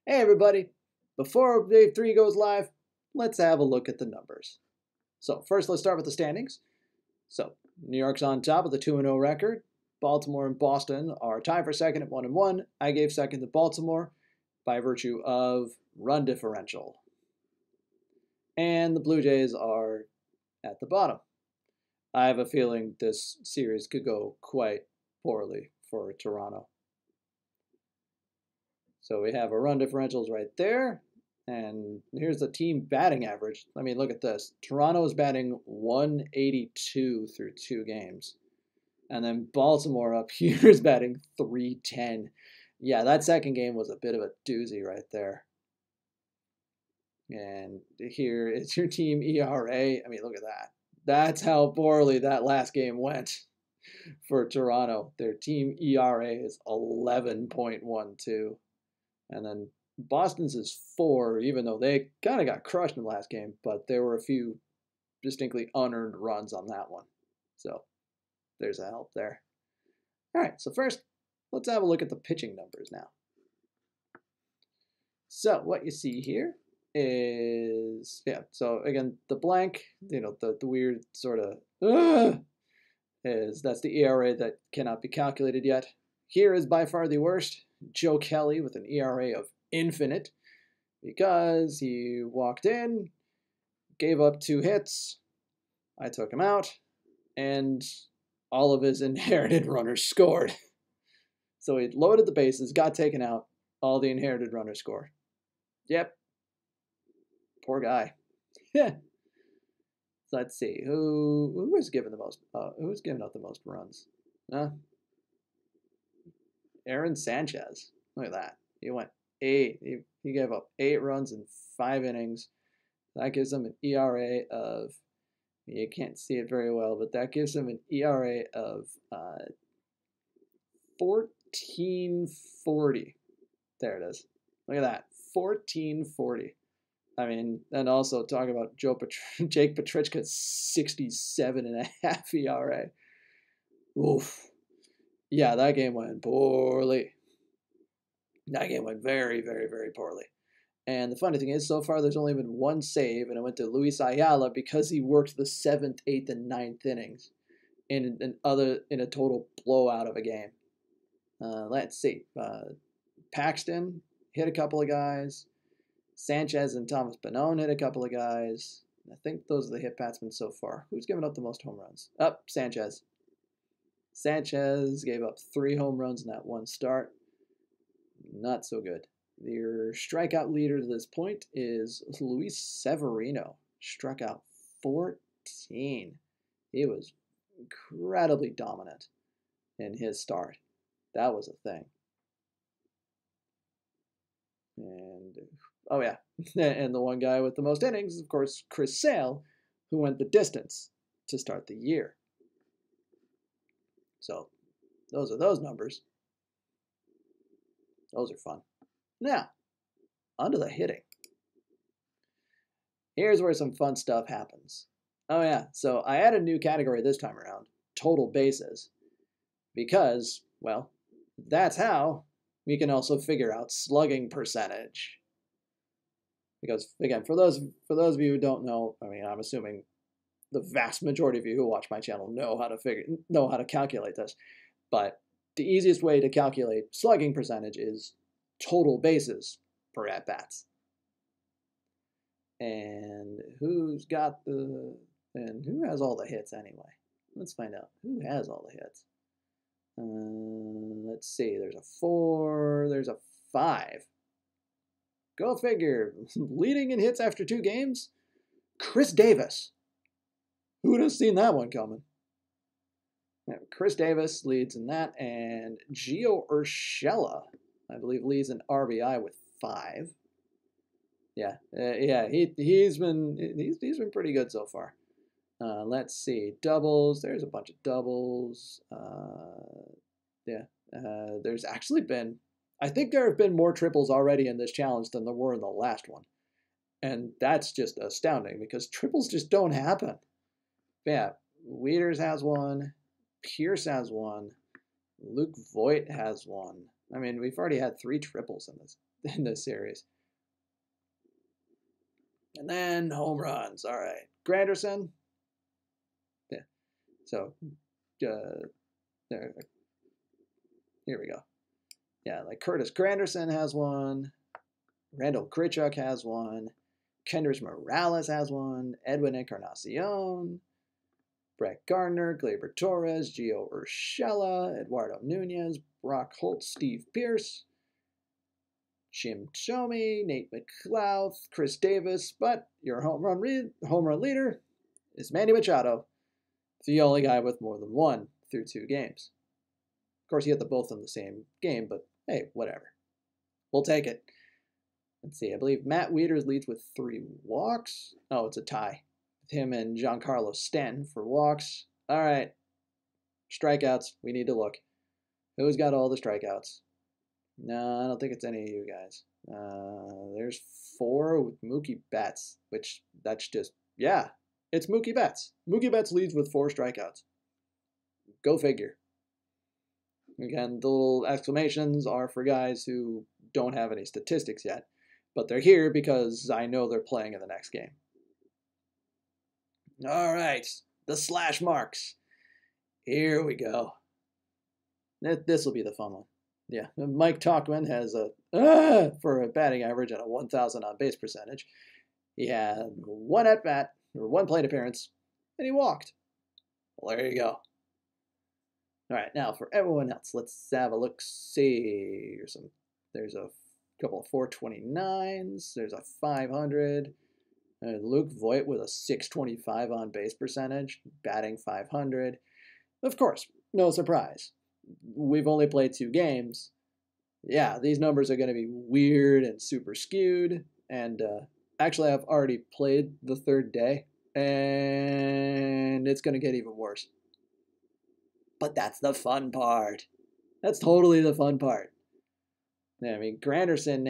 Hey everybody, before Wave 3 goes live, let's have a look at the numbers. So first let's start with the standings. So New York's on top with a 2-0 record. Baltimore and Boston are tied for second at 1-1. I gave second to Baltimore by virtue of run differential. And the Blue Jays are at the bottom. I have a feeling this series could go quite poorly for Toronto. So we have our run differentials right there. And here's the team batting average. I mean, look at this. Toronto is batting 182 through 2 games. And then Baltimore up here is batting 310. Yeah, that second game was a bit of a doozy right there. And here is your team ERA. I mean, look at that. That's how poorly that last game went for Toronto. Their team ERA is 11.12. And then Boston's is 4, even though they kind of got crushed in the last game, but there were a few distinctly unearned runs on that one. So there's a help there. All right, so first, let's have a look at the pitching numbers now. So what you see here is, so again, the blank, the weird sort of, that's the ERA that cannot be calculated yet. Here is by far the worst. Joe Kelly with an ERA of infinite because he walked in, gave up 2 hits, I took him out, and all of his inherited runners scored. So he loaded the bases, got taken out, all the inherited runners scored. Yep. Poor guy. So let's see. Who was given the most who's given up the most runs? Aaron Sanchez. Look at that. He went 8. He gave up 8 runs in 5 innings. That gives him an ERA of, you can't see it very well, but that gives him an ERA of 14.40. There it is. Look at that. 14.40. I mean, and also talk about Jake Petrichka's 67.5 ERA. Oof. Yeah, that game went poorly. That game went very, very, very poorly. And the funny thing is, so far there's only been 1 save, and it went to Luis Ayala because he worked the 7th, 8th, and 9th innings in a total blowout of a game. Let's see. Paxton hit a couple of guys. Sanchez and Thomas Bonone hit a couple of guys. I think those are the hit batsmen so far. Who's given up the most home runs? Sanchez. Sanchez gave up 3 home runs in that one start. Not so good. Your strikeout leader to this point is Luis Severino. Struck out 14. He was incredibly dominant in his start. That was a thing. And, oh yeah, and the one guy with the most innings is, of course, Chris Sale, who went the distance to start the year. So those are those numbers. Those are fun. Now, onto the hitting. Here's where some fun stuff happens. Oh yeah, so I added a new category this time around, total bases, because, well, that's how we can also figure out slugging percentage. Because again, for those of you who don't know, I mean, I'm assuming the vast majority of you who watch my channel know how to calculate this. But the easiest way to calculate slugging percentage is total bases per at-bats. And who has all the hits anyway? Let's find out. Who has all the hits? Let's see. There's a 4. There's a 5. Go figure. Leading in hits after 2 games? Chris Davis. Who would have seen that one coming? Yeah, Chris Davis leads in that, and Gio Urshela, I believe, leads in RBI with 5. Yeah, he's been pretty good so far. Let's see, doubles. There's a bunch of doubles. There's actually been, I think there have been more triples already in this challenge than there were in the last one, and that's just astounding because triples just don't happen. Yeah, Wieters has 1. Pierce has 1. Luke Voigt has 1. I mean, we've already had 3 triples in this. in this series. And then home runs. All right. Granderson. Yeah. So there. Here we go. Yeah, like Curtis Granderson has one. Randall Grichuk has one. Kendrys Morales has one. Edwin Encarnacion. Brett Gardner, Gleyber Torres, Gio Urshela, Eduardo Nunez, Brock Holt, Steve Pearce, Jim Thome, Nate McLeod, Chris Davis, but your home run leader is Manny Machado, the only guy with more than one through 2 games. Of course, he had them both in the same game, but hey, whatever. We'll take it. Let's see, I believe Matt Wieters leads with 3 walks. Oh, it's a tie. Him and Giancarlo Stanton for walks. All right. Strikeouts. We need to look. Who's got all the strikeouts? No, I don't think it's any of you guys. There's 4 with Mookie Betts, which that's just, yeah, it's Mookie Betts. Mookie Betts leads with 4 strikeouts. Go figure. Again, the little exclamations are for guys who don't have any statistics yet, but they're here because I know they're playing in the next game. All right, the slash marks. Here we go. This will be the fun one. Yeah, Mike Tauchman has for a batting average and a 1,000 on base percentage. He had 1 at bat or 1 plate appearance, and he walked. Well, there you go. All right, now for everyone else, let's have a look. See, there's a couple of 429s. There's a 500. Luke Voigt with a 625 on base percentage, batting 500. Of course, no surprise. We've only played 2 games. Yeah, these numbers are going to be weird and super skewed. And actually, I've already played the 3rd day, and it's going to get even worse. But that's the fun part. That's totally the fun part. I mean, Granderson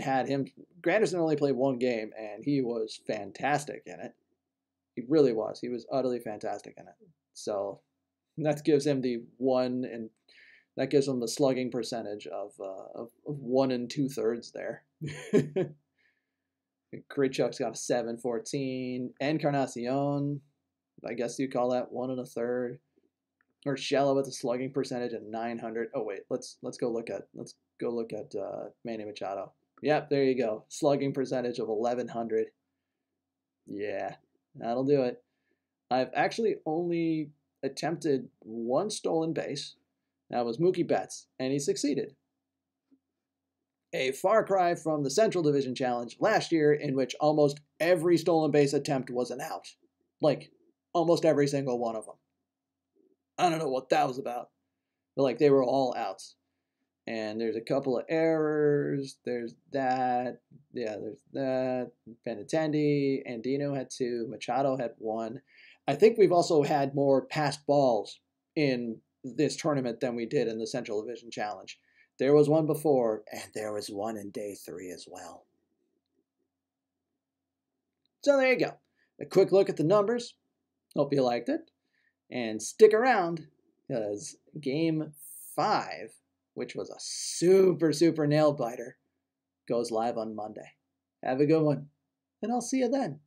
only played 1 game, and he was fantastic in it. He really was. He was utterly fantastic in it. So that gives him the 1, and that gives him the slugging percentage of 1 2/3 there. Grichuk's got a 714. Encarnacion, I guess you call that 1 1/3. Urshela with a slugging percentage of 900. Oh wait, let's go look at Manny Machado. Yep, there you go. Slugging percentage of 1100. Yeah, that'll do it. I've actually only attempted 1 stolen base. That was Mookie Betts, and he succeeded. A far cry from the Central Division Challenge last year, in which almost every stolen base attempt was an out. Like, almost every single one of them. I don't know what that was about. But, like, they were all outs. And there's a couple of errors. There's that. Yeah, there's that. Benintendi. Andino had 2. Machado had 1. I think we've also had more passed balls in this tournament than we did in the Central Division Challenge. There was 1 before, and there was 1 in day 3 as well. So there you go. A quick look at the numbers. Hope you liked it. And stick around, because Game 5, which was a super, super nail-biter, goes live on Monday. Have a good one, and I'll see you then.